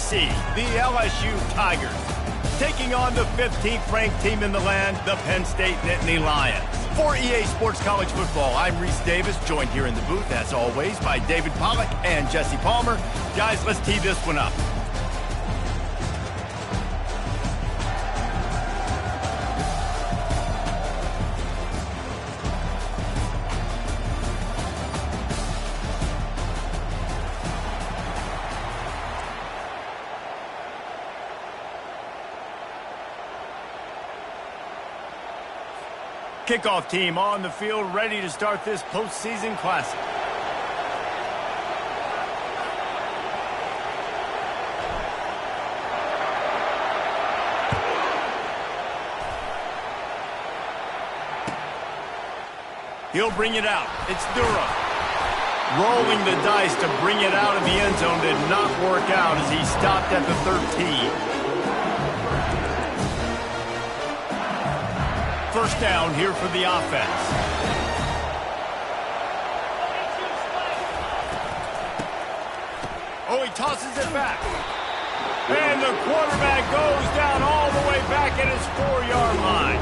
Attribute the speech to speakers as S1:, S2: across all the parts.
S1: SEC, the LSU Tigers, taking on the 15th-ranked team in the land, the Penn State Nittany Lions. For EA Sports College Football, I'm Reese Davis, joined here in the booth, as always, by David Pollack and Jesse Palmer. Guys, let's tee this one up. Kickoff team on the field, ready to start this postseason classic. He'll bring it out. It's Durham. Rolling the dice to bring it out of the end zone did not work out as he stopped at the 13. First down here for the offense. Oh, he tosses it back. And the quarterback goes down all the way back at his 4-yard line.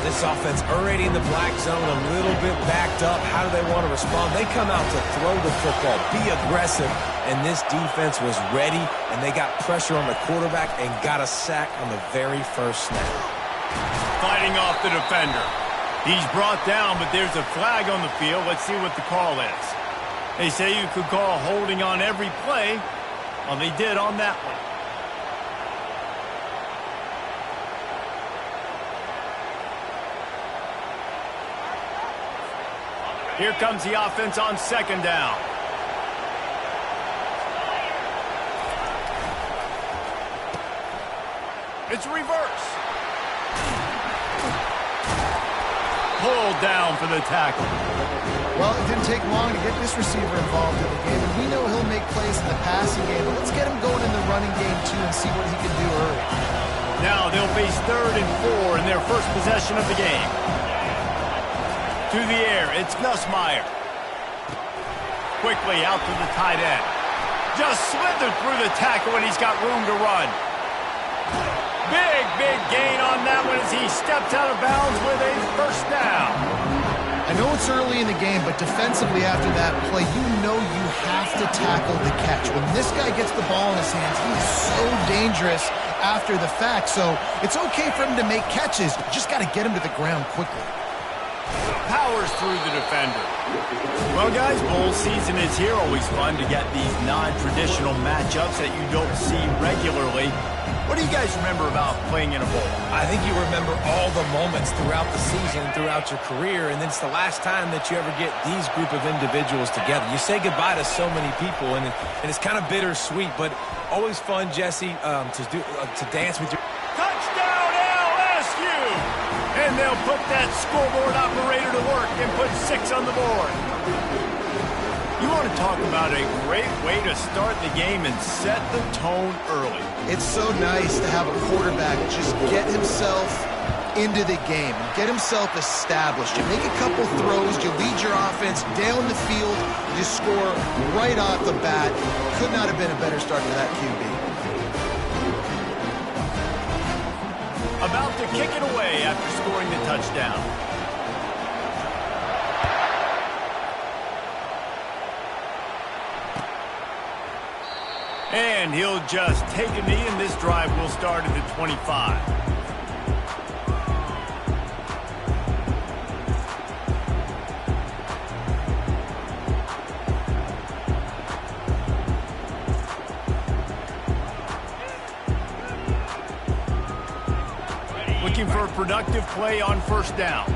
S2: This offense already in the black zone, a little bit backed up. How do they want to respond? They come out to throw the football, be aggressive, and this defense was ready, and they got pressure on the quarterback and got a sack on the very first snap.
S1: Fighting off the defender. He's brought down, but there's a flag on the field. Let's see what the call is. They say you could call holding on every play. Well, they did on that one. Here comes the offense on second down. It's reverse. Pulled down for the tackle.
S3: Well, it didn't take long to get this receiver involved in the game, and we know he'll make plays in the passing game, but let's get him going in the running game, too, and see what he can do early.
S1: Now they'll face 3rd and 4 in their first possession of the game. To the air, it's Nussmeier. Quickly out to the tight end. Just slithered through the tackle, and he's got room to run. Big gain on that one as he steps out of bounds with a first down.
S3: I know it's early in the game, but defensively after that play, you know you have to tackle the catch. When this guy gets the ball in his hands, he's so dangerous after the fact. So it's okay for him to make catches. You just got to get him to the ground quickly.
S1: Powers through the defender. Well, guys, bowl season is here. Always fun to get these non-traditional matchups that you don't see regularly. What do you guys remember about playing in a bowl?
S2: I think you remember all the moments throughout the season, throughout your career, and it's the last time that you ever get these group of individuals together. You say goodbye to so many people, and it's kind of bittersweet, but always fun, Jesse, to dance with your...
S1: Touchdown, LSU! And they'll put that scoreboard operator to work and put 6 on the board. You want to talk about a great way to start the game and set the tone early.
S3: It's so nice to have a quarterback just get himself into the game, get himself established. You make a couple throws, you lead your offense down the field, you score right off the bat. Could not have been a better start to that QB.
S1: About to kick it away after scoring the touchdown. And he'll just take a knee, and this drive will start at the 25. Looking for a productive play on first down.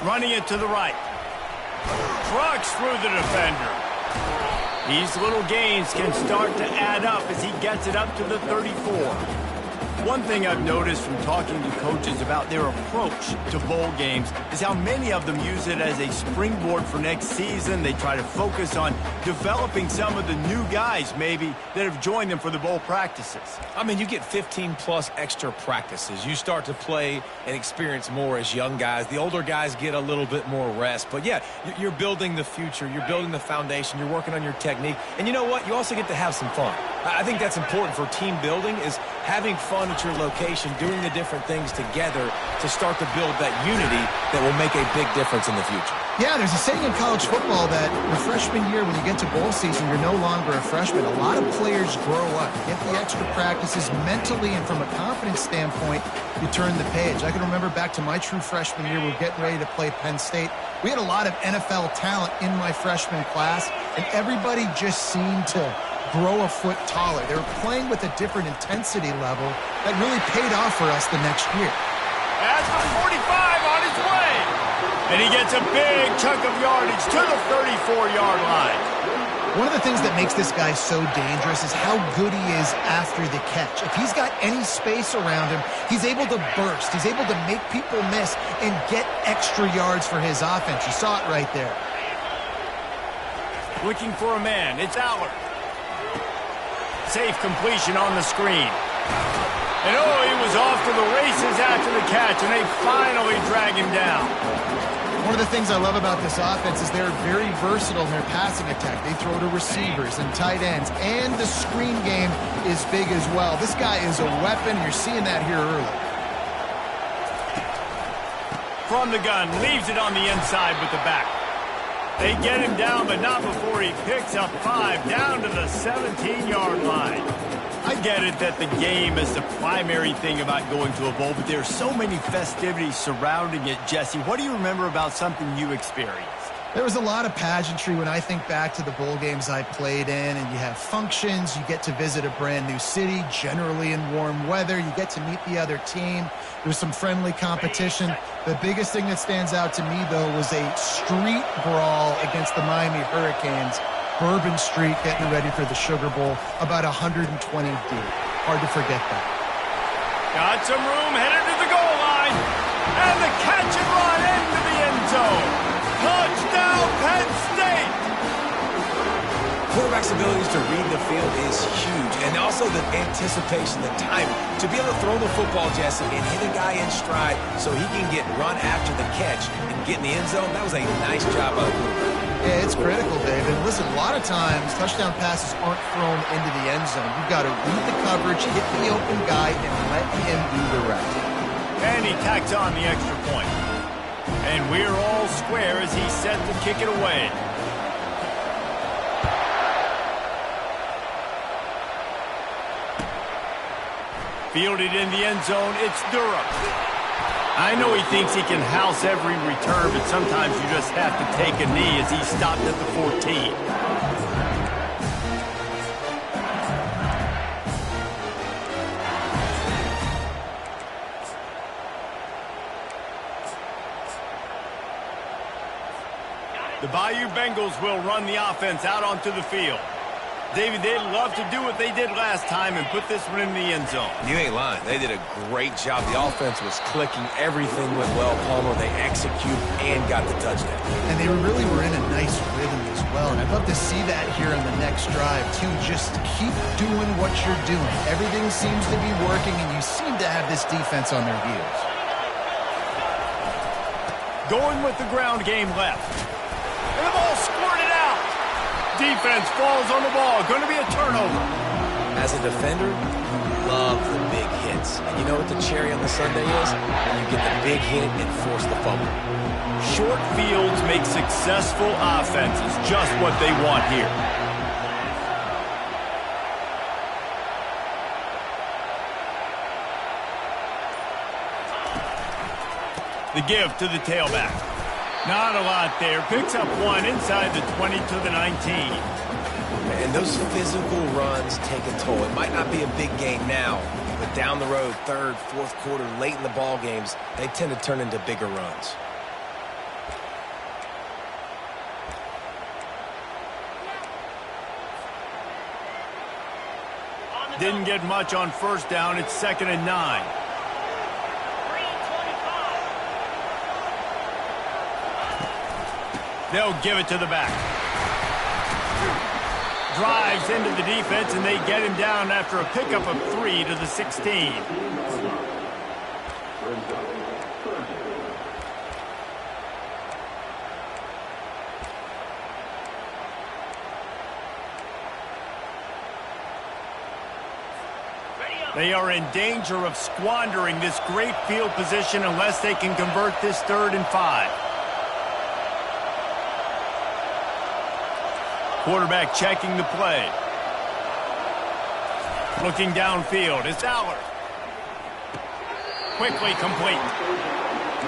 S1: Running it to the right. Trucks through the defender. These little gains can start to add up as he gets it up to the 34. One thing I've noticed from talking to coaches about their approach to bowl games is how many of them use it as a springboard for next season. They try to focus on developing some of the new guys maybe that have joined them for the bowl practices.
S2: I mean, you get 15-plus extra practices. You start to play and experience more as young guys. The older guys get a little bit more rest. But, yeah, you're building the future. You're building the foundation. You're working on your technique. And you know what? You also get to have some fun. I think that's important for team building is having fun at your location, doing the different things together to start to build that unity that will make a big difference in the future.
S3: Yeah, there's a saying in college football that your freshman year, when you get to bowl season, you're no longer a freshman. A lot of players grow up, get the extra practices mentally, and from a confidence standpoint, you turn the page. I can remember back to my true freshman year, we were getting ready to play Penn State. We had a lot of NFL talent in my freshman class, and everybody just seemed to grow a foot taller. They were playing with a different intensity level that really paid off for us the next year.
S1: That's the 45 on his way. And he gets a big chunk of yardage to the 34-yard line.
S3: One of the things that makes this guy so dangerous is how good he is after the catch. If he's got any space around him, he's able to burst. He's able to make people miss and get extra yards for his offense. You saw it right there.
S1: Looking for a man. It's Allard. Safe completion on the screen. And oh, he was off to the races after the catch, and they finally drag him down.
S3: One of the things I love about this offense is they're very versatile in their passing attack. They throw to receivers and tight ends, and the screen game is big as well. This guy is a weapon. You're seeing that here early.
S1: From the gun, leaves it on the inside with the back. They get him down, but not before he picks up 5 down to the 17-yard line. I get it that the game is the primary thing about going to a bowl, but there are so many festivities surrounding it. Jesse, what do you remember about something you experienced?
S3: There was a lot of pageantry when I think back to the bowl games I played in, and you have functions, you get to visit a brand new city, generally in warm weather, you get to meet the other team, there's some friendly competition. The biggest thing that stands out to me, though, was a street brawl against the Miami Hurricanes, Bourbon Street, getting ready for the Sugar Bowl, about 120 deep. Hard to forget that.
S1: Got some room, headed to the goal line, and the catch and run into the end zone. Touchdown, Penn State!
S2: Quarterback's abilities to read the field is huge, and also the anticipation, the timing. To be able to throw the football, Jesse, and hit a guy in stride so he can get run after the catch and get in the end zone, that was a nice job by the quarterback.
S3: Yeah, it's critical, David. Listen, a lot of times touchdown passes aren't thrown into the end zone. You've got to read the coverage, hit the open guy, and let him do the rest.
S1: And he tacks on the extra point. And we're all square as he's set to kick it away. Fielded in the end zone, it's Durham. I know he thinks he can house every return, but sometimes you just have to take a knee as he stopped at the 14. The Bayou Bengals will run the offense out onto the field. David, they'd love to do what they did last time and put this one in the end zone.
S2: You ain't lying. They did a great job. The offense was clicking. Everything went well, Palmer. They executed and got the touchdown.
S3: And they really were in a nice rhythm as well. And I'd love to see that here in the next drive, too. Just keep doing what you're doing. Everything seems to be working, and you seem to have this defense on their heels.
S1: Going with the ground game left. And the ball squirted out. Defense falls on the ball. Going to be a turnover.
S2: As a defender, you love the big hits. And you know what the cherry on the sundae is? You get the big hit and force the fumble.
S1: Short fields make successful offenses. Just what they want here. The give to the tailback. Not a lot there. Picks up one inside the 20 to the 19.
S2: And those physical runs take a toll. It might not be a big game now, but down the road, third, fourth quarter, late in the ball games, they tend to turn into bigger runs.
S1: Didn't get much on first down. It's 2nd and 9. They'll give it to the back. Drives into the defense, and they get him down after a pickup of 3 to the 16. They are in danger of squandering this great field position unless they can convert this 3rd and 5. Quarterback checking the play. Looking downfield. It's Allard. Quickly complete.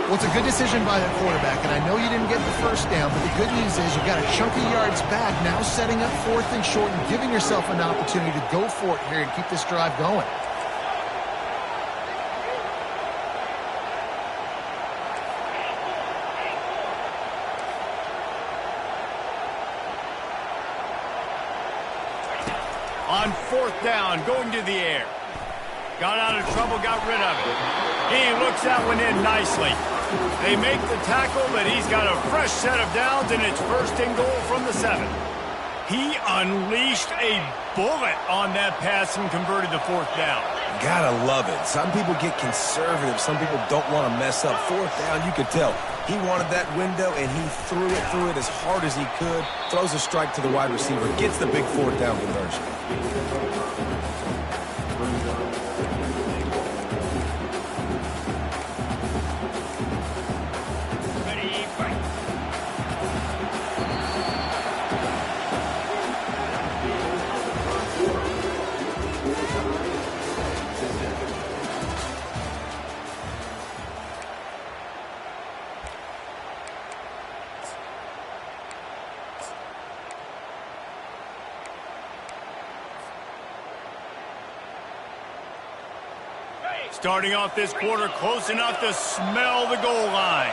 S3: Well, it's a good decision by the quarterback, and I know you didn't get the first down, but the good news is you've got a chunk of yards back, now setting up 4th and short and giving yourself an opportunity to go for it here and keep this drive going.
S1: On 4th down, going to the air. Got out of trouble, got rid of it. He looks that one in nicely. They make the tackle, but he's got a fresh set of downs, and it's 1st and goal from the 7. He unleashed a bullet on that pass and converted the 4th down.
S2: Gotta love it. Some people get conservative. Some people don't want to mess up. 4th down, you could tell. He wanted that window, and he threw it as hard as he could. Throws a strike to the wide receiver. Gets the big 4th down conversion.
S1: Starting off this quarter close enough to smell the goal line.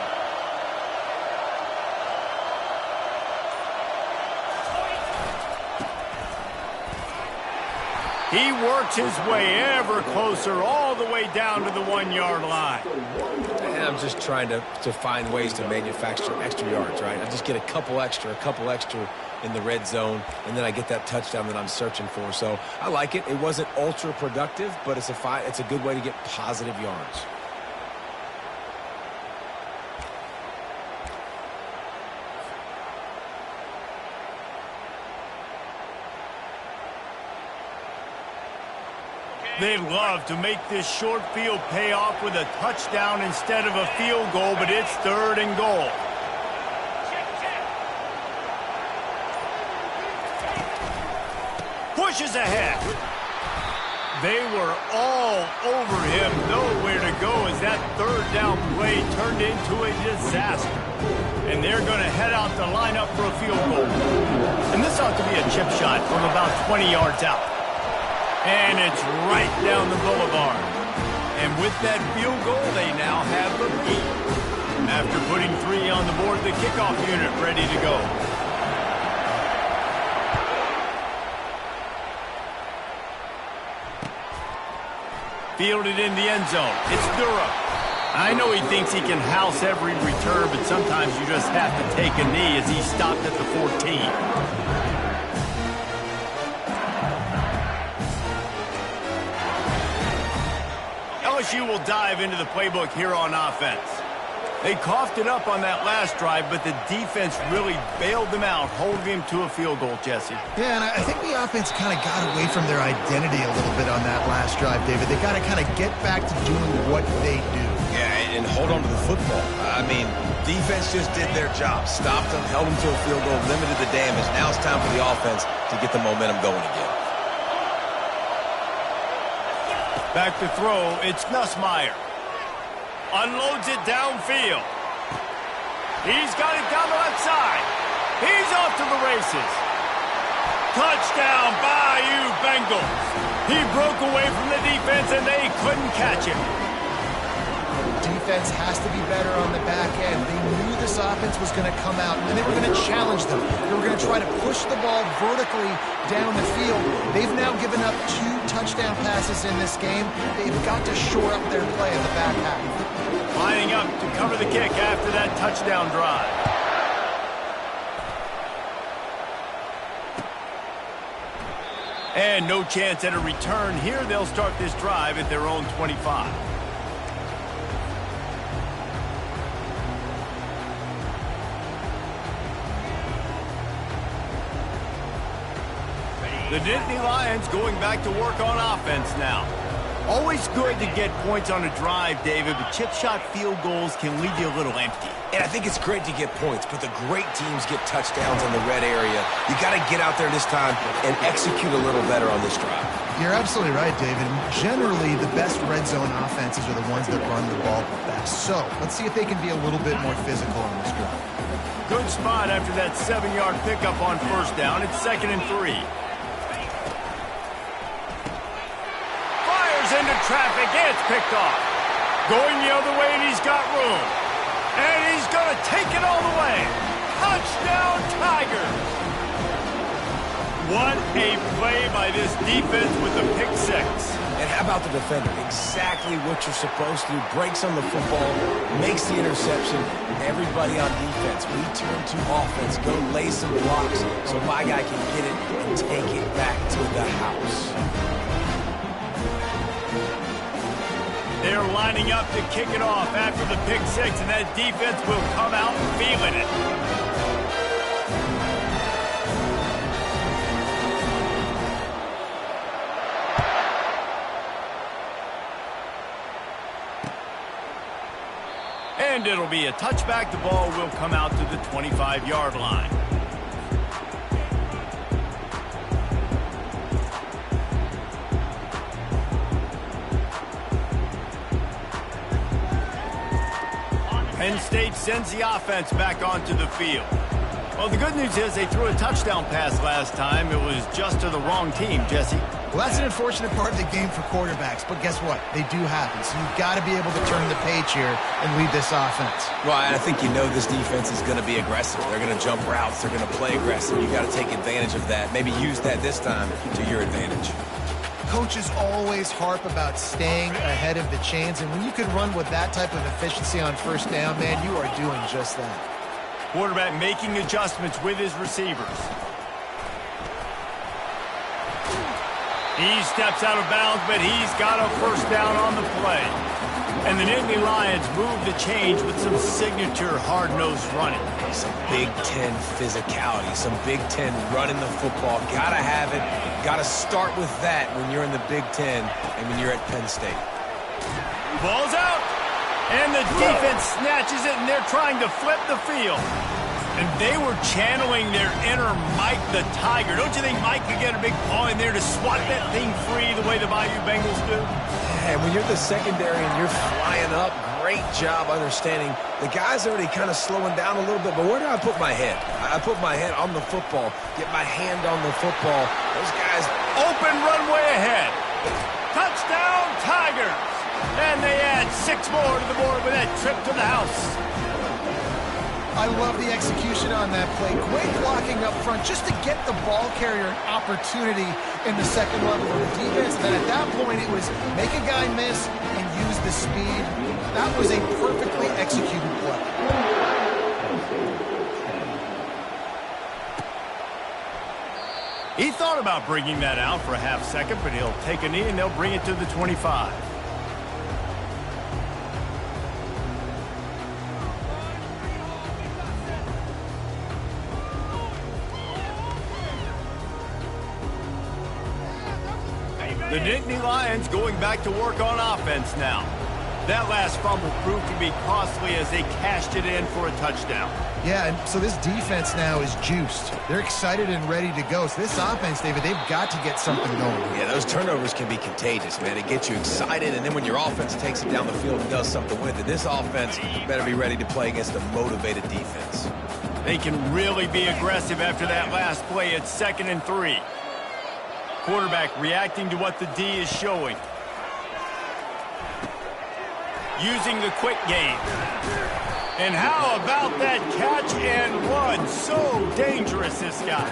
S1: He works his way ever closer all the way down to the 1-yard line.
S2: And I'm just trying to find ways to manufacture extra yards, right? I just get a couple extra in the red zone, and then I get that touchdown that I'm searching for. So I like it. It wasn't ultra productive, but it's a good way to get positive yards.
S1: They love to make this short field pay off with a touchdown instead of a field goal, but it's 3rd and goal. Pushes ahead. They were all over him, nowhere to go as that 3rd down play turned into a disaster. And they're going to head out to line up for a field goal. And this ought to be a chip shot from about 20 yards out. And it's right down the boulevard. And with that field goal, they now have the lead. After putting 3 on the board, the kickoff unit ready to go. Fielded in the end zone. It's Durham. I know he thinks he can house every return, but sometimes you just have to take a knee as he stopped at the 14. LSU will dive into the playbook here on offense. They coughed it up on that last drive, but the defense really bailed them out, holding him to a field goal, Jesse.
S3: Yeah, and I think the offense kind of got away from their identity a little bit on that last drive, David. They got to kind of get back to doing what they do.
S2: Yeah, and hold on to the football. I mean, defense just did their job. Stopped them, held them to a field goal, limited the damage. Now it's time for the offense to get the momentum going again.
S1: Back to throw, it's Nussmeier. Unloads it downfield. He's got it down the left side. He's off to the races. Touchdown, Bayou Bengals. He broke away from the defense, and they couldn't catch him.
S3: defense has to be better on the back end. They knew this offense was going to come out, and they were going to challenge them. They were going to try to push the ball vertically down the field. They've now given up 2 touchdown passes in this game. They've got to shore up their play in the back half.
S1: Lining up to cover the kick after that touchdown drive. And no chance at a return here. They'll start this drive at their own 25. The Nittany Lions going back to work on offense now. Always good to get points on a drive, David, but chip shot field goals can leave you a little empty.
S2: And I think it's great to get points, but the great teams get touchdowns in the red area. You got to get out there this time and execute a little better on this drive.
S3: You're absolutely right, David. Generally, the best red zone offenses are the ones that run the ball best. So let's see if they can be a little bit more physical on this drive.
S1: Good spot after that 7-yard pickup on first down. It's 2nd and 3. Into traffic, it's picked off. Going the other way, and he's got room. And he's going to take it all the way. Touchdown, Tigers. What a play by this defense with the pick 6.
S2: And how about the defender? Exactly what you're supposed to do. Breaks on the football, makes the interception. Everybody on defense, we turn to offense. Go lay some blocks so my guy can get it and take it back to the house.
S1: They're lining up to kick it off after the pick 6, and that defense will come out feeling it. And it'll be a touchback. The ball will come out to the 25-yard line. Penn State sends the offense back onto the field. Well, the good news is they threw a touchdown pass last time. It was just to the wrong team, Jesse.
S3: Well, that's an unfortunate part of the game for quarterbacks, but guess what? They do happen, so you've got to be able to turn the page here and lead this offense.
S2: Well, I think you know this defense is going to be aggressive. They're going to jump routes. They're going to play aggressive. You've got to take advantage of that. Maybe use that this time to your advantage.
S3: Coaches always harp about staying ahead of the chains, and when you can run with that type of efficiency on first down, man, you are doing just that.
S1: Quarterback making adjustments with his receivers. He steps out of bounds, but he's got a first down on the play. And the Nittany Lions move the change with some signature hard-nosed running.
S2: Some Big Ten physicality, some Big Ten running the football. Gotta have it. Gotta start with that when you're in the Big Ten and when you're at Penn State.
S1: Ball's out. And the defense snatches it, and they're trying to flip the field. And they were channeling their inner Mike the Tiger. Don't you think Mike could get a big paw in there to swat that thing free the way the Bayou Bengals do?
S2: And when you're the secondary and you're flying up, great job understanding. The guy's already kind of slowing down a little bit, but where do I put my head? I put my head on the football, get my hand on the football. Those guys,
S1: open runway ahead. Touchdown, Tigers. And they add 6 more to the board with that trip to the house.
S3: I love the execution on that play. Great blocking up front just to get the ball carrier an opportunity in the second level of the defense. And then at that point, it was make a guy miss and use the speed. That was a perfectly executed play.
S1: He thought about bringing that out for a half second, but he'll take a knee and they'll bring it to the 25. The Nittany Lions going back to work on offense now. That last fumble proved to be costly as they cashed it in for a touchdown.
S3: Yeah, and so this defense now is juiced. They're excited and ready to go. So this offense, David, they've got to get something going.
S2: Yeah, those turnovers can be contagious, man. It gets you excited, and then when your offense takes it down the field and does something with it, this offense better be ready to play against a motivated defense.
S1: They can really be aggressive after that last play. It's 2nd and 3. Quarterback reacting to what the D is showing. using the quick game. And how about that catch and run? So dangerous, this guy.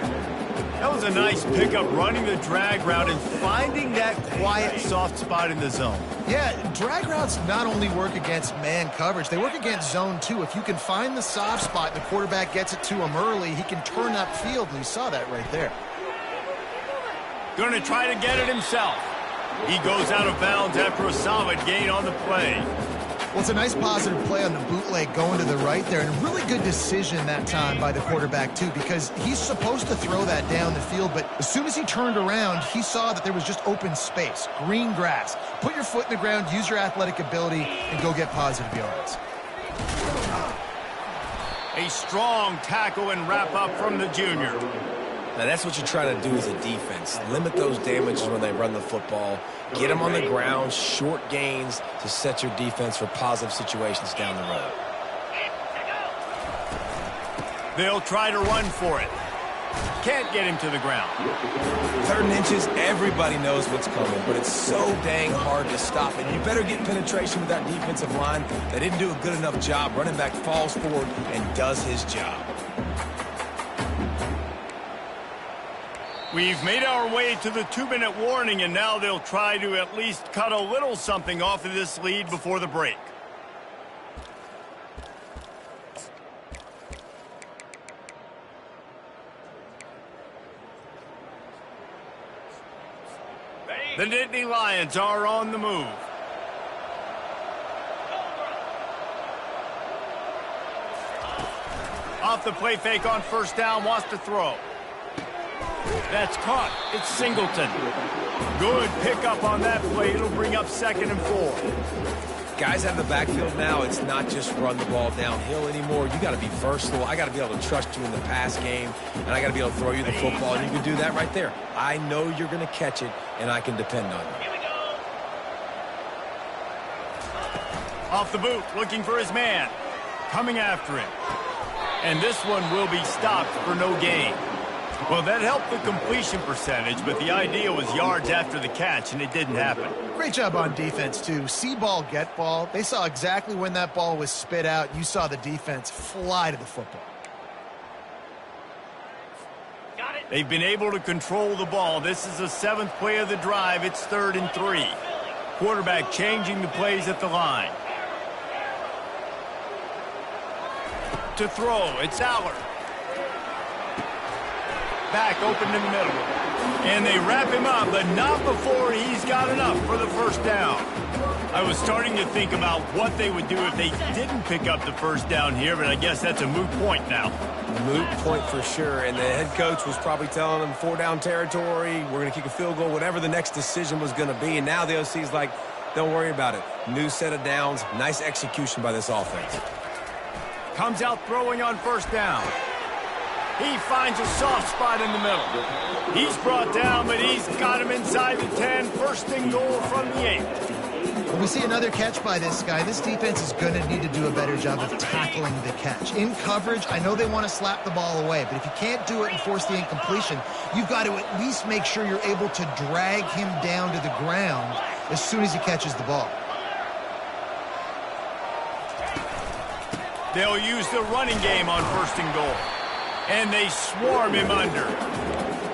S1: That was a nice pickup, running the drag route and finding that quiet, soft spot in the zone.
S3: Yeah, drag routes not only work against man coverage, they work against zone too. If you can find the soft spot and the quarterback gets it to him early, he can turn upfield, and you saw that right there.
S1: Going to try to get it himself. He goes out of bounds after a solid gain on the play.
S3: Well, it's a nice positive play on the bootleg going to the right there, and a really good decision that time by the quarterback, too, because he's supposed to throw that down the field, but as soon as he turned around, he saw that there was just open space, green grass. Put your foot in the ground, use your athletic ability, and go get positive yards.
S1: A strong tackle and wrap up from the junior.
S2: Now, that's what you're trying to do as a defense. Limit those damages when they run the football. Get them on the ground, short gains to set your defense for positive situations down the road.
S1: They'll try to run for it. Can't get him to the ground.
S2: 3rd and inches, everybody knows what's coming, but it's so dang hard to stop it. You better get penetration with that defensive line. They didn't do a good enough job. Running back falls forward and does his job.
S1: We've made our way to the 2-minute warning, and now they'll try to at least cut a little something off of this lead before the break. The Nittany Lions are on the move. Off the play fake on 1st down, wants to throw. That's caught. It's Singleton. Good pickup on that play. It'll bring up 2nd and 4.
S2: Guys out of the backfield now, it's not just run the ball downhill anymore. You got to be versatile. I got to be able to trust you in the pass game, and I got to be able to throw you the football, and you can do that right there. I know you're going to catch it, and I can depend on you.
S1: Off the boot, looking for his man. Coming after him. And this one will be stopped for no gain. Well, that helped the completion percentage, but the idea was yards after the catch, and it didn't happen.
S3: Great job on defense, too. See ball, get ball. They saw exactly when that ball was spit out. You saw the defense fly to the football.
S1: They've been able to control the ball. This is the 7th play of the drive. It's 3rd and 3. Quarterback changing the plays at the line. To throw, it's Aller. Back open in the middle. And they wrap him up, but not before he's got enough for the 1st down. I was starting to think about what they would do if they didn't pick up the 1st down here, but I guess that's a moot point now.
S2: Moot point for sure, and the head coach was probably telling them 4-down territory, we're going to kick a field goal, whatever the next decision was going to be, and now the OC's like, don't worry about it. New set of downs, nice execution by this offense.
S1: Comes out throwing on 1st down. He finds a soft spot in the middle. He's brought down, but he's got him inside the 10. 1st and goal from the 8.
S3: When we see another catch by this guy, this defense is going to need to do a better job of tackling the catch. In coverage, I know they want to slap the ball away, but if you can't do it and force the incompletion, you've got to at least make sure you're able to drag him down to the ground as soon as he catches the ball.
S1: They'll use the running game on 1st and goal. And they swarm him under.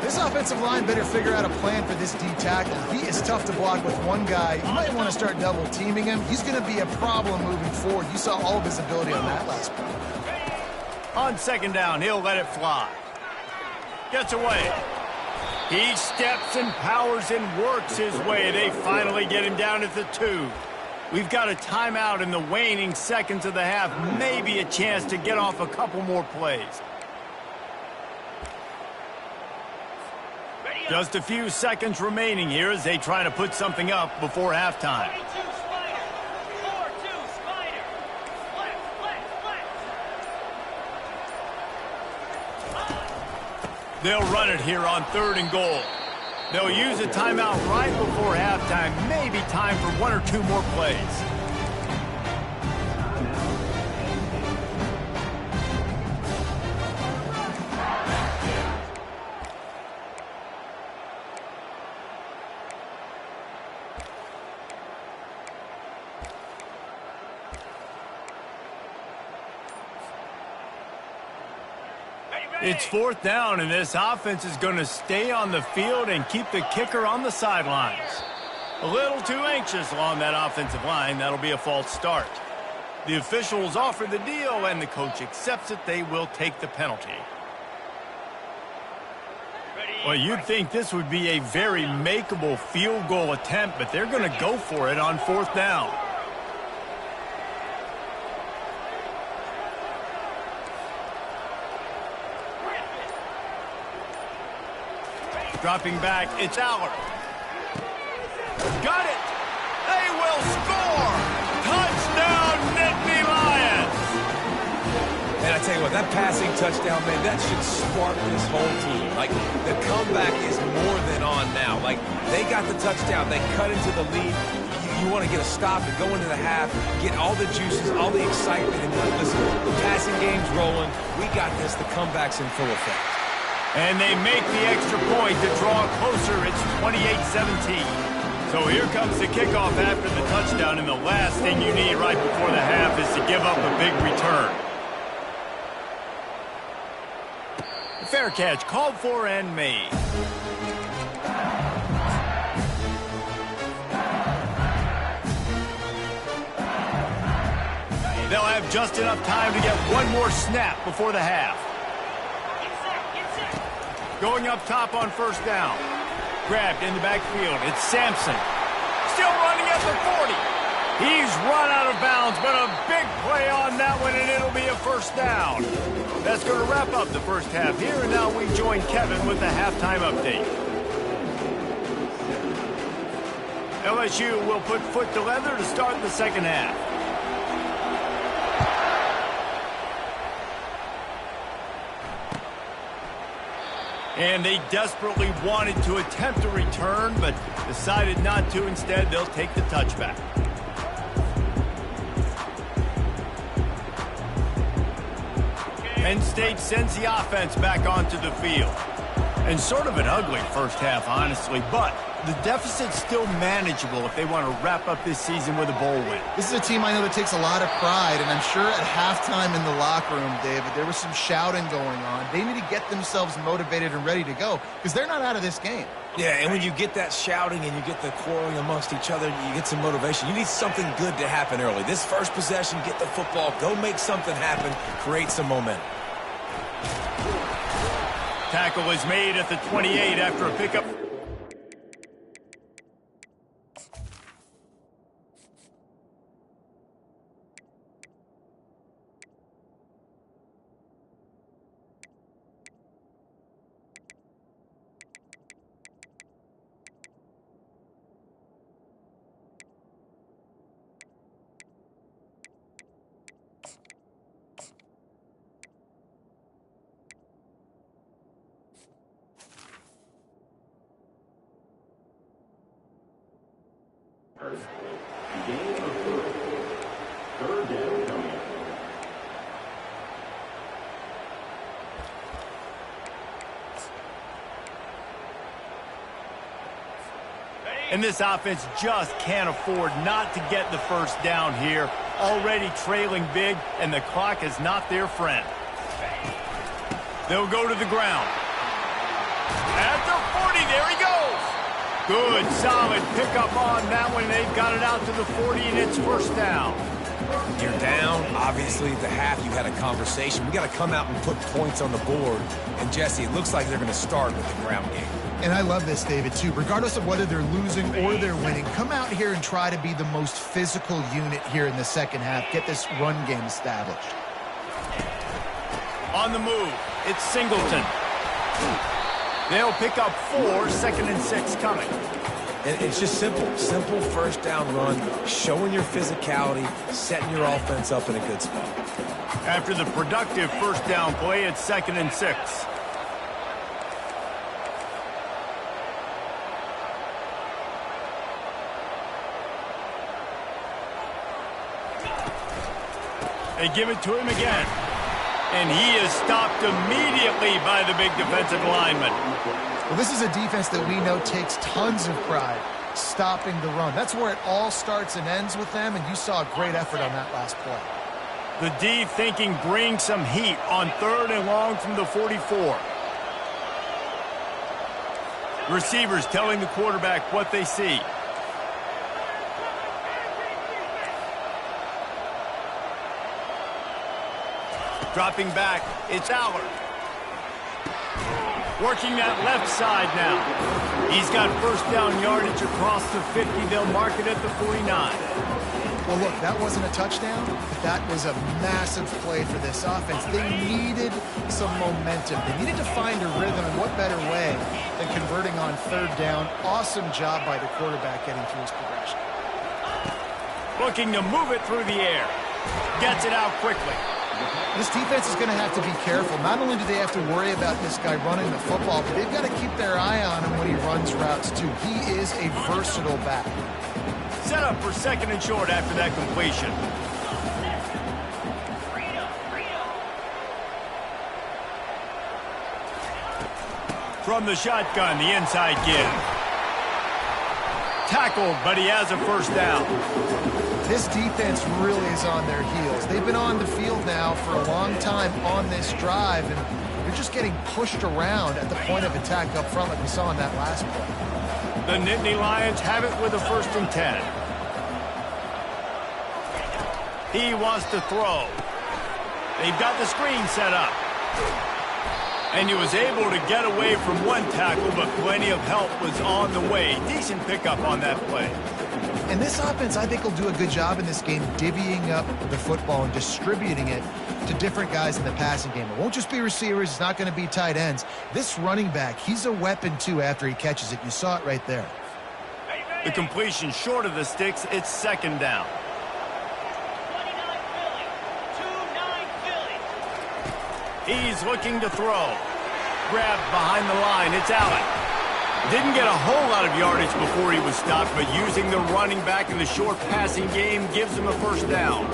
S3: This offensive line better figure out a plan for this D tackle. He is tough to block with one guy. You might want to start double teaming him. He's going to be a problem moving forward. You saw all of his ability on that last play.
S1: On 2nd down, he'll let it fly. Gets away. He steps and powers and works his way. They finally get him down at the 2. We've got a timeout in the waning seconds of the half. Maybe a chance to get off a couple more plays. Just a few seconds remaining here as they try to put something up before halftime. They'll run it here on 3rd and goal. They'll use a timeout right before halftime. Maybe time for 1 or 2 more plays. It's 4th down, and this offense is going to stay on the field and keep the kicker on the sidelines. A little too anxious along that offensive line. That'll be a false start. The officials offer the deal, and the coach accepts it. They will take the penalty. Well, you'd think this would be a very makeable field goal attempt, but they're going to go for it on 4th down. Dropping back, it's Aller. Got it! They will score! Touchdown, Nittany Lions!
S2: And I tell you what, that passing touchdown, man, that should spark this whole team. Like, the comeback is more than on now. Like, they got the touchdown. They cut into the lead. You want to get a stop and go into the half, get all the juices, all the excitement. And listen, the passing game's rolling. We got this. The comeback's in full effect.
S1: And they make the extra point to draw closer. It's 28-17. So here comes the kickoff after the touchdown, and the last thing you need right before the half is to give up a big return. Fair catch called for and made. They'll have just enough time to get one more snap before the half. Going up top on 1st down. Grabbed in the backfield. It's Sampson. Still running at the 40. He's run out of bounds, but a big play on that one, and it'll be a 1st down. That's going to wrap up the first half here, and now we join Kevin with the halftime update. LSU will put foot to leather to start the second half. And they desperately wanted to attempt a return, but decided not to. Instead, they'll take the touchback. Penn State sends the offense back onto the field. And sort of an ugly first half, honestly, but the deficit's still manageable if they want to wrap up this season with a bowl win.
S3: This is a team I know that takes a lot of pride, and I'm sure at halftime in the locker room, David, there was some shouting going on. They need to get themselves motivated and ready to go because they're not out of this game.
S2: Yeah, and when you get that shouting and you get the quarreling amongst each other, you get some motivation. You need something good to happen early. This first possession, get the football, go make something happen, create some momentum.
S1: Tackle is made at the 28 after a pickup. And this offense just can't afford not to get the first down here. Already trailing big, and the clock is not their friend. They'll go to the ground. At the 40, there he goes. Good, solid pickup on that one. They've got it out to the 40, and it's first down.
S2: You're down. Obviously, at the half, you had a conversation. We got to come out and put points on the board. And, Jesse, it looks like they're going to start with the ground game.
S3: And I love this, David, too. Regardless of whether they're losing or they're winning, come out here and try to be the most physical unit here in the second half. Get this run game established.
S1: On the move, it's Singleton. They'll pick up 4, 2nd and 6 coming.
S2: And it's just simple. Simple first down run, showing your physicality, setting your offense up in a good spot.
S1: After the productive first down play, it's 2nd and 6. They give it to him again. And he is stopped immediately by the big defensive lineman.
S3: Well, this is a defense that we know takes tons of pride stopping the run. That's where it all starts and ends with them, and you saw a great effort on that last play.
S1: The D thinking bring some heat on 3rd and long from the 44. Receivers telling the quarterback what they see. Dropping back, it's Allard. Working that left side now. He's got first down yardage across the 50. They'll mark it at the 49.
S3: Well, look, that wasn't a touchdown, but that was a massive play for this offense. They needed some momentum. They needed to find a rhythm, and what better way than converting on 3rd down. Awesome job by the quarterback getting through his progression.
S1: Looking to move it through the air. Gets it out quickly.
S3: This defense is going to have to be careful. Not only do they have to worry about this guy running the football, but they've got to keep their eye on him when he runs routes, too. He is a versatile back.
S1: Set up for 2nd and short after that completion. From the shotgun, the inside give. Tackled, but he has a first down.
S3: This defense really is on their heels. They've been on the field now for a long time on this drive, and they're just getting pushed around at the point of attack up front like we saw in that last play.
S1: The Nittany Lions have it with a 1st and 10. He wants to throw. They've got the screen set up. And he was able to get away from one tackle, but plenty of help was on the way. Decent pickup on that play.
S3: And this offense, I think, will do a good job in this game divvying up the football and distributing it to different guys in the passing game. It won't just be receivers. It's not going to be tight ends. This running back, he's a weapon, too, after he catches it. You saw it right there.
S1: The completion short of the sticks. It's 2nd down. He's looking to throw. Grabbed behind the line. It's Allen. Didn't get a whole lot of yardage before he was stopped, but using the running back in the short passing game gives him a first down.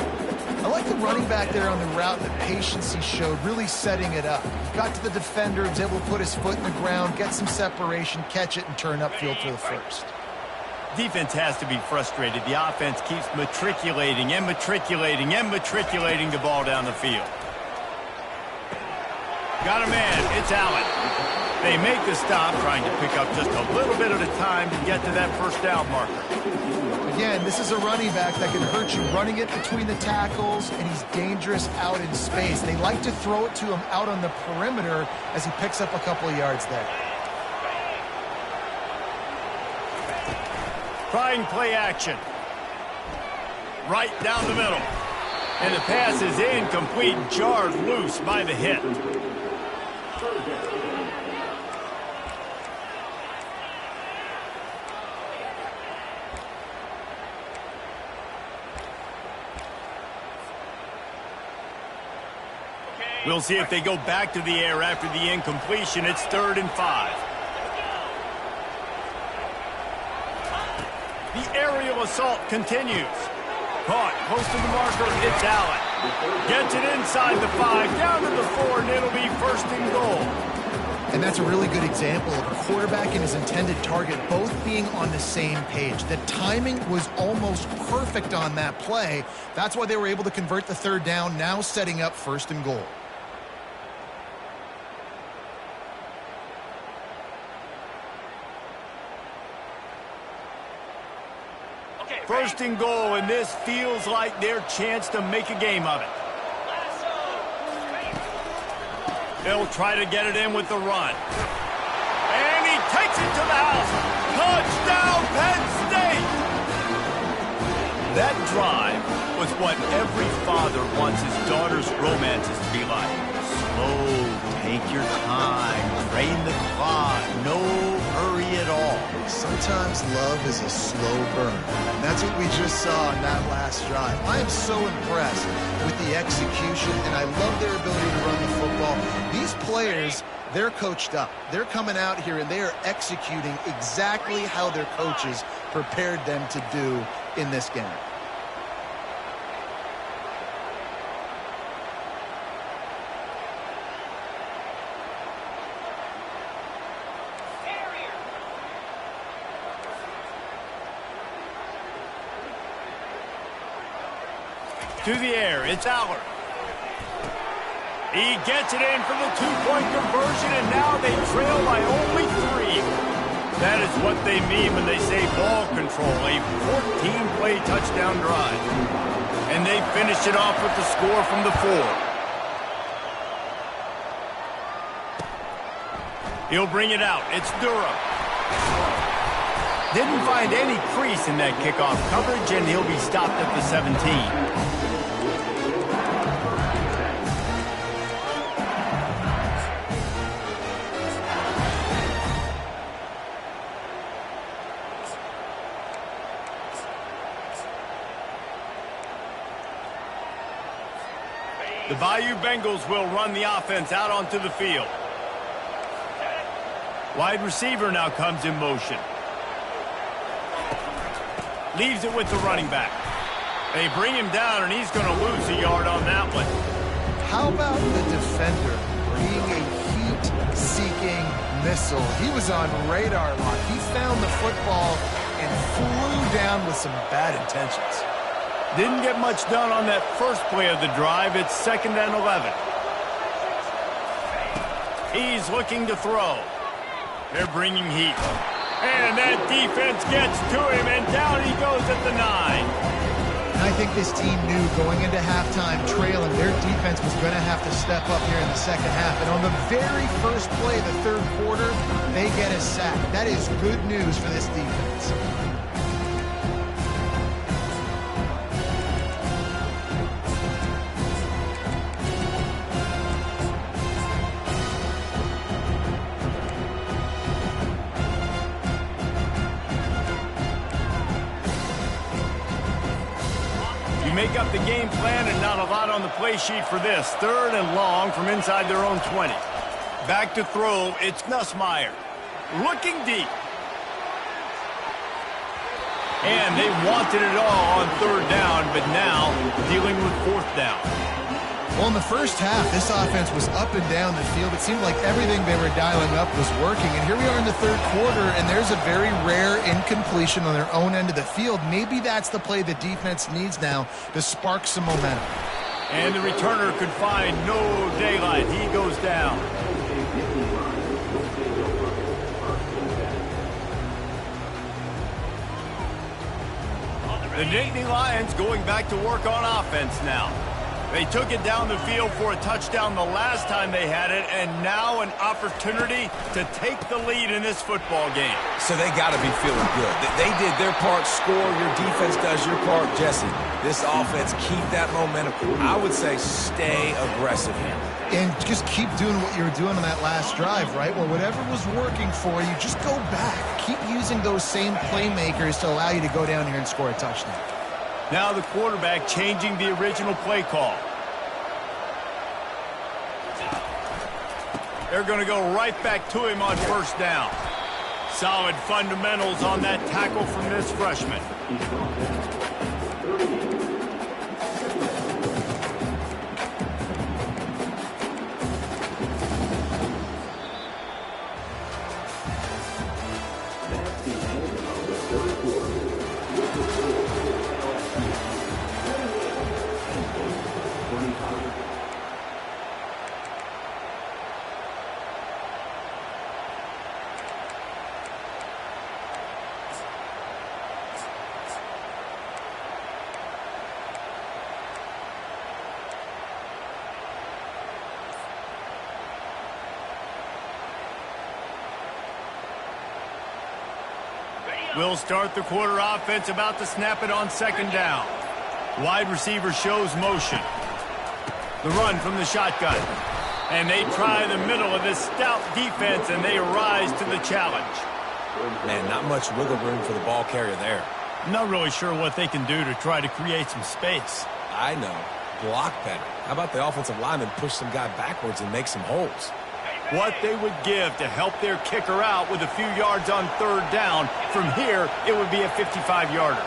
S3: I like the running back there on the route and the patience he showed, really setting it up. Got to the defender, was able to put his foot in the ground, get some separation, catch it, and turn upfield for the first.
S1: Defense has to be frustrated. The offense keeps matriculating and matriculating and matriculating the ball down the field. Got a man. It's Allen. They make the stop, trying to pick up just a little bit at a time to get to that first down marker.
S3: Again, this is a running back that can hurt you running it between the tackles, and he's dangerous out in space. They like to throw it to him out on the perimeter as he picks up a couple of yards there.
S1: Trying play action. Right down the middle. And the pass is incomplete, jarred loose by the hit. We'll see if they go back to the air after the incompletion. It's 3rd and 5. The aerial assault continues. Caught close to the marker. It's Allen. Gets it inside the 5, down to the 4, and it'll be 1st and goal.
S3: And that's a really good example of a quarterback and his intended target both being on the same page. The timing was almost perfect on that play. That's why they were able to convert the 3rd down, now setting up 1st and goal. First and goal, and this feels like their chance to make a game of it. They'll try to get it in with the run. And he takes it to the house. Touchdown, Penn State! That drive was what every father wants his daughter's romances to be like. Slow, take your time, drain the clock, no hurry at all. Sometimes love is a slow burn. And that's what we just saw in that last drive. I am so impressed with the execution, and I love their ability to run the football. These players, they're coached up. They're coming out here, and they are executing exactly how their coaches prepared them to do in this game.
S1: To the air, it's Allard. He gets it in for the two-point conversion, and now they trail by only 3. That is what they mean when they say ball control, a 14-play touchdown drive. And they finish it off with the score from the 4. He'll bring it out. It's Durham. Didn't find any crease in that kickoff coverage, and he'll be stopped at the 17. The Bayou Bengals will run the offense out onto the field. Wide receiver now comes in motion. Leaves it with the running back. They bring him down, and he's going to lose a yard on that one.
S3: How about the defender being a heat-seeking missile? He was on radar lock. He found the football and flew down with some bad intentions.
S1: Didn't get much done on that first play of the drive. It's 2nd and 11. He's looking to throw. They're bringing heat. And that defense gets to him, and down he goes at the 9.
S3: I think this team knew going into halftime trailing, their defense was going to have to step up here in the second half. And on the very first play of the third quarter, they get a sack. That is good news for this defense.
S1: Make up the game plan, and not a lot on the play sheet for this. 3rd and long from inside their own 20. Back to throw, it's Nussmeier. Looking deep. And they wanted it all on 3rd down, but now dealing with 4th down.
S3: Well, in the first half, this offense was up and down the field. It seemed like everything they were dialing up was working. And here we are in the third quarter, and there's a very rare incompletion on their own end of the field. Maybe that's the play the defense needs now to spark some momentum.
S1: And the returner could find no daylight. He goes down. The Nittany Lions going back to work on offense now. They took it down the field for a touchdown the last time they had it, and now an opportunity to take the lead in this football game.
S2: So they got to be feeling good. They did their part, score. Your defense does your part, Jesse. This offense, keep that momentum. I would say stay aggressive here.
S3: And just keep doing what you were doing on that last drive, right? Well, whatever was working for you, just go back. Keep using those same playmakers to allow you to go down here and score a touchdown.
S1: Now the quarterback changing the original play call. They're going to go right back to him on 1st down. Solid fundamentals on that tackle from this freshman. Will start the quarter offense, about to snap it on 2nd down. Wide receiver shows motion. The run from the shotgun. And they try the middle of this stout defense, and they rise to the challenge.
S2: Man, not much wiggle room for the ball carrier there.
S1: I'm not really sure what they can do to try to create some space.
S2: I know. Block better. How about the offensive lineman push some guy backwards and make some holes?
S1: What they would give to help their kicker out with a few yards on 3rd down. From here, it would be a 55-yarder.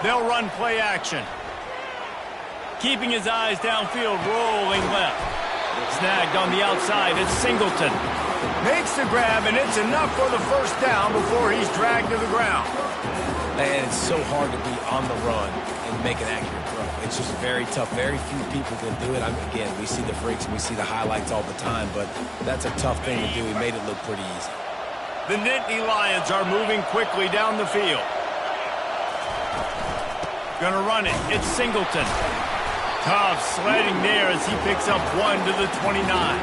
S1: They'll run play action. Keeping his eyes downfield, rolling left. Snagged on the outside. It's Singleton. Makes the grab, and it's enough for the first down before he's dragged to the ground.
S2: And it's so hard to be on the run and make an accurate throw. It's just very tough. Very few people can do it. Again, we see the freaks and we see the highlights all the time, but that's a tough thing to do. He made it look pretty easy.
S1: The Nittany Lions are moving quickly down the field. Gonna run it. It's Singleton. Tough sledding there as he picks up 1 to the 29.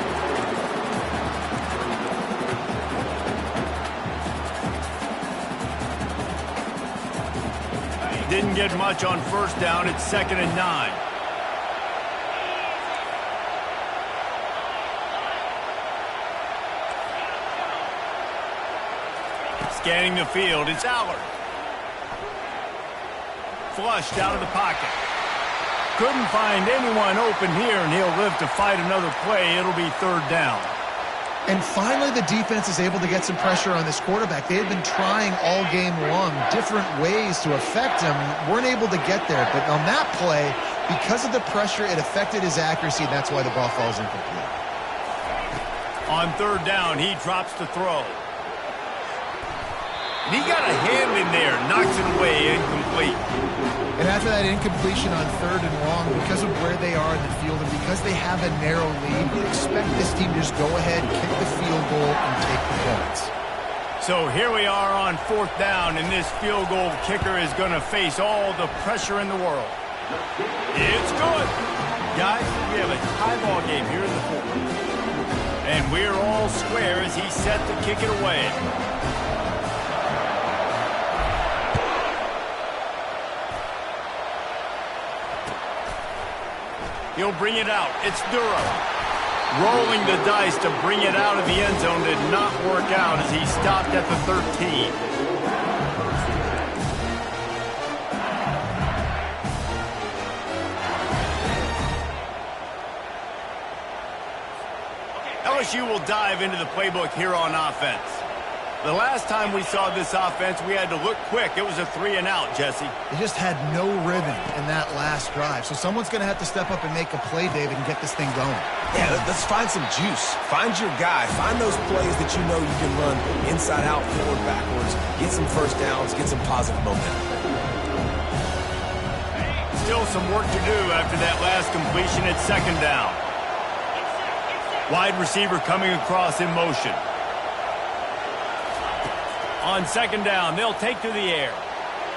S1: Didn't get much on first down. It's 2nd and 9. Scanning the field, it's Allard. Flushed out of the pocket. Couldn't find anyone open here, and he'll live to fight another play. It'll be 3rd down.
S3: And finally, the defense is able to get some pressure on this quarterback. They had been trying all game long different ways to affect him. Weren't able to get there. But on that play, because of the pressure, it affected his accuracy, and that's why the ball falls incomplete.
S1: On 3rd down, he drops to throw. And he got a hand in there, knocks it away, incomplete.
S3: And after that incompletion on 3rd and long, because of where they are in the field and because they have a narrow lead, you expect this team to just go ahead, kick the field goal, and take the points.
S1: So here we are on 4th down, and this field goal kicker is going to face all the pressure in the world. It's good. Guys, we have a tie ball game here in the 4th. And we're all square as he's set to kick it away. He'll bring it out. It's Durham. Rolling the dice to bring it out of the end zone did not work out as he stopped at the 13. LSU will dive into the playbook here on offense. The last time we saw this offense, we had to look quick. It was a 3-and-out, Jesse.
S3: They just had no rhythm in that last drive. So someone's going to have to step up and make a play, David, and get this thing going.
S2: Yeah, let's find some juice. Find your guy. Find those plays that you know you can run inside out, forward, backwards. Get some first downs. Get some positive momentum.
S1: Still some work to do after that last completion at 2nd down. Wide receiver coming across in motion. On 2nd down, they'll take to the air.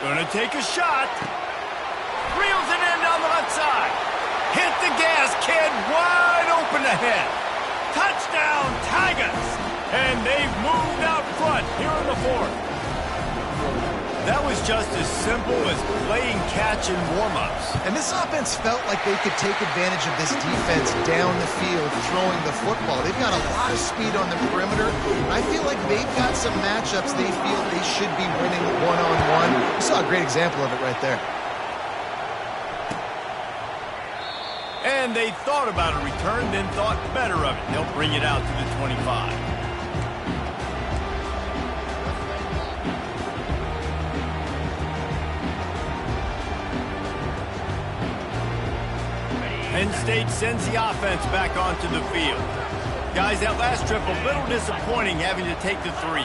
S1: Gonna take a shot. Reels it in down the left side. Hit the gas, kid. Wide open ahead. Touchdown, Tigers. And they've moved out front here in the 4th. That was just as simple as playing catch and warm-ups.
S3: And this offense felt like they could take advantage of this defense down the field, throwing the football. They've got a lot of speed on the perimeter. I feel like they've got some matchups they feel they should be winning one-on-one. You saw a great example of it right there.
S1: And they thought about a return, then thought better of it. They'll bring it out to the 25. Penn State sends the offense back onto the field. Guys, that last trip a little disappointing having to take the 3.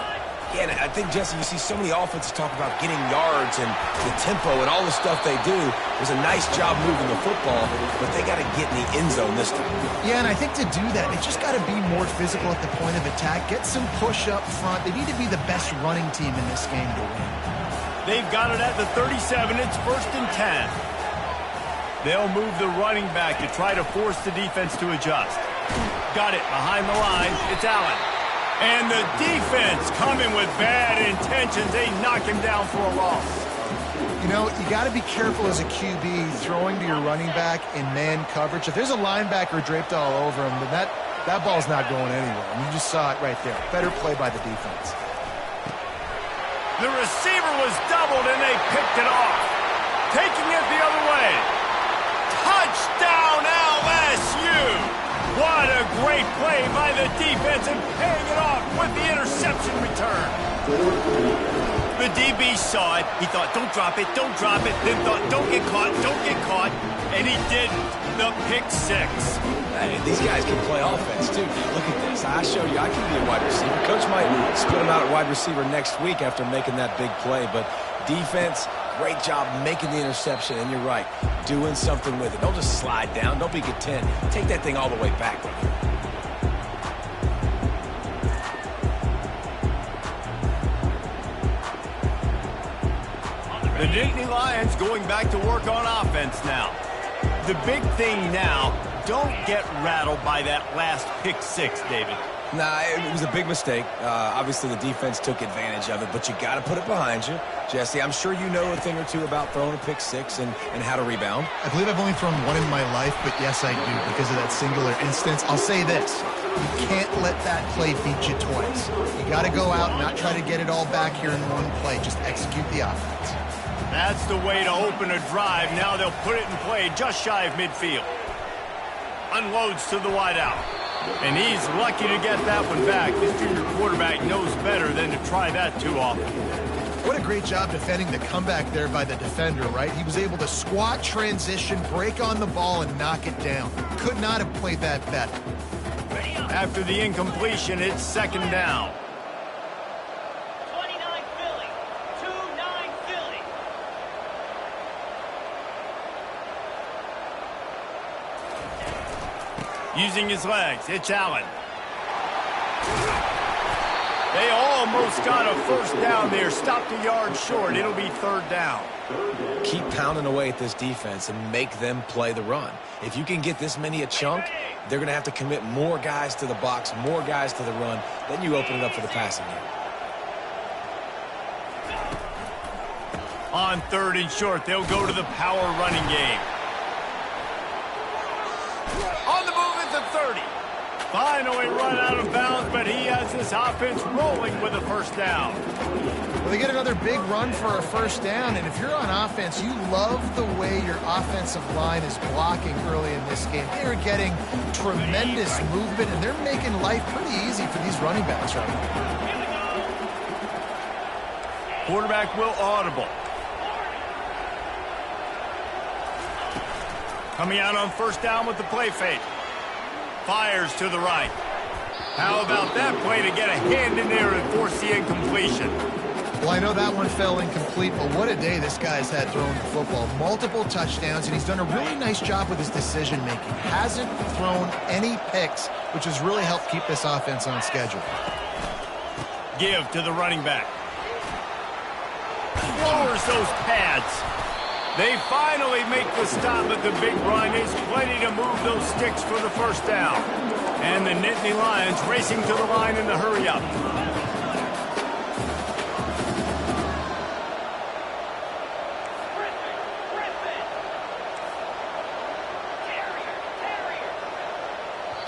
S2: Yeah, and I think, Jesse, you see so many offenses talk about getting yards and the tempo and all the stuff they do. It was a nice job moving the football, but they got to get in the end zone this time.
S3: Yeah, and I think to do that, they just got to be more physical at the point of attack, get some push up front. They need to be the best running team in this game to win.
S1: They've got it at the 37. It's 1st and 10. They'll move the running back to try to force the defense to adjust. Got it behind the line. It's Allen. And the defense coming with bad intentions. They knock him down for a loss.
S3: You know, you got to be careful as a QB throwing to your running back in man coverage. If there's a linebacker draped all over him, then that ball's not going anywhere. And you just saw it right there. Better play by the defense.
S1: The receiver was doubled, and they picked it off. Taking it the other way. Touchdown, LSU! What a great play by the defense and paying it off with the interception return. The DB saw it. He thought, don't drop it, don't drop it. Then thought, don't get caught, don't get caught. And he didn't. The pick six.
S2: Hey, these guys can play offense, too. Look at this. I show you I can be a wide receiver. Coach might split him out at wide receiver next week after making that big play. But defense, great job making the interception. And you're right, doing something with it. Don't just slide down. Don't be content. Take that thing all the way back.
S1: The Nittany Lions going back to work on offense now. The big thing now, don't get rattled by that last pick six, David.
S2: Nah, it was a big mistake. Obviously, the defense took advantage of it, but you got to put it behind you. Jesse, I'm sure you know a thing or two about throwing a pick six and how to rebound.
S3: I believe I've only thrown one in my life, but yes, I do because of that singular instance. I'll say this. You can't let that play beat you twice. You got to go out and not try to get it all back here in one play. Just execute the offense.
S1: That's the way to open a drive. Now they'll put it in play just shy of midfield. Unloads to the wideout. And he's lucky to get that one back. This junior quarterback knows better than to try that too often.
S3: What a great job defending the comeback there by the defender, right? He was able to squat, transition, break on the ball, and knock it down. Could not have played that better.
S1: After the incompletion, it's second down. Using his legs, it's Allen. They almost got a first down there. Stopped a yard short. It'll be third down.
S2: Keep pounding away at this defense and make them play the run. If you can get this many a chunk, they're going to have to commit more guys to the box, more guys to the run. Then you open it up for the passing game.
S1: On third and short, they'll go to the power running game. On the move at the 30. Finally run out of bounds, but he has this offense rolling with a first down.
S3: Well, they get another big run for a first down, and if you're on offense, you love the way your offensive line is blocking early in this game. They're getting tremendous movement, and they're making life pretty easy for these running backs right now.
S1: Quarterback will audible. Coming out on first down with the play fake. Fires to the right. How about that play to get a hand in there and force the incompletion?
S3: Well, I know that one fell incomplete, but what a day this guy's had throwing the football. Multiple touchdowns, and he's done a really nice job with his decision-making. Hasn't thrown any picks, which has really helped keep this offense on schedule.
S1: Give to the running back. Lowers those pads. They finally make the stop at the big run. Is plenty to move those sticks for the first down. And the Nittany Lions racing to the line in the hurry-up.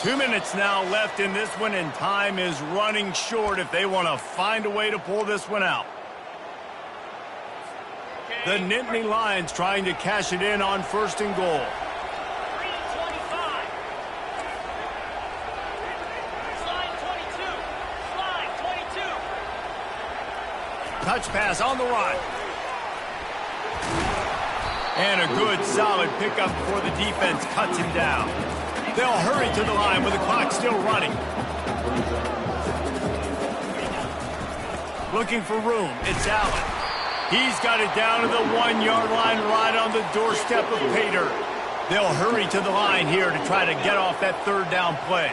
S1: Two minutes now left in this one, and time is running short if they want to find a way to pull this one out. The Nittany Lions trying to cash it in on first and goal. Touch pass on the run. And a good solid pickup before the defense cuts him down. They'll hurry to the line with the clock still running. Looking for room. It's Allen. He's got it down to the 1-yard line right on the doorstep of Pater. They'll hurry to the line here to try to get off that third down play.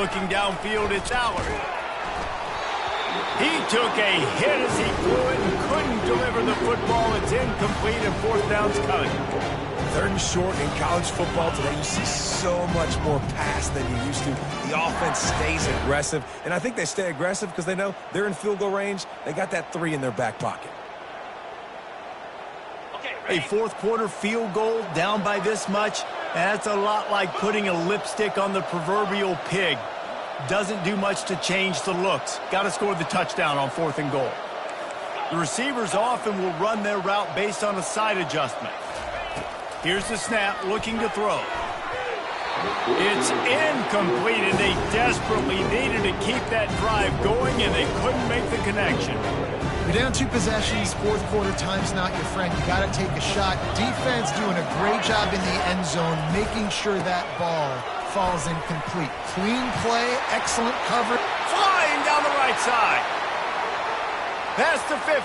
S1: Looking downfield, it's Allen. He took a hit as he threw it and couldn't deliver the football. It's incomplete and fourth down's coming.
S2: Third and short in college football today, you see so much more pass than you used to. The offense stays aggressive, and I think they stay aggressive because they know they're in field goal range. They got that 3 in their back pocket.
S1: A fourth quarter field goal down by this much, that's a lot like putting a lipstick on the proverbial pig. Doesn't do much to change the looks. Got to score the touchdown on fourth and goal. The receivers often will run their route based on a side adjustment. Here's the snap, looking to throw. It's incomplete, and they desperately needed to keep that drive going, and they couldn't make the connection.
S3: You're down 2 possessions, fourth quarter, time's not your friend. You got to take a shot. Defense doing a great job in the end zone, making sure that ball falls incomplete. Clean play, excellent cover.
S1: Flying down the right side. Past the 50.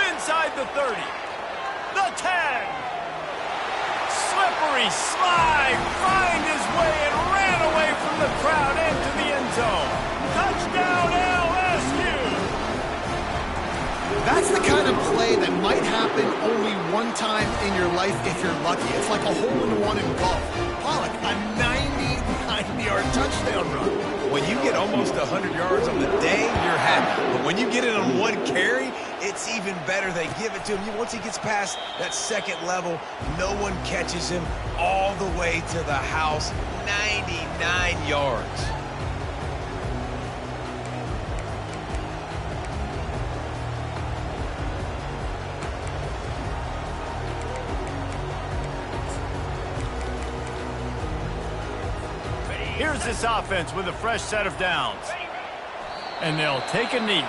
S1: Inside the 30. The 10. Slippery slide. Find his way and ran away from the crowd into the end zone. Touchdown LSU.
S3: That's the kind of play that might happen only one time in your life if you're lucky. It's like a hole-in-one in golf. Pollock, a 99-yard touchdown run.
S2: When you get almost 100 yards on the day, you're happy. But when you get it on one carry, it's even better. They give it to him. Once he gets past that second level, no one catches him all the way to the house. 99 yards.
S1: Here's this offense with a fresh set of downs. And they'll take a knee.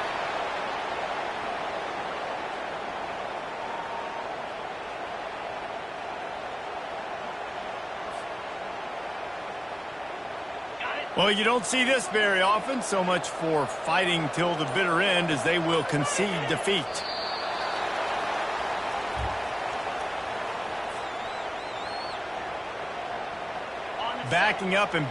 S1: Well, you don't see this very often. So much for fighting till the bitter end, as they will concede defeat. Backing up and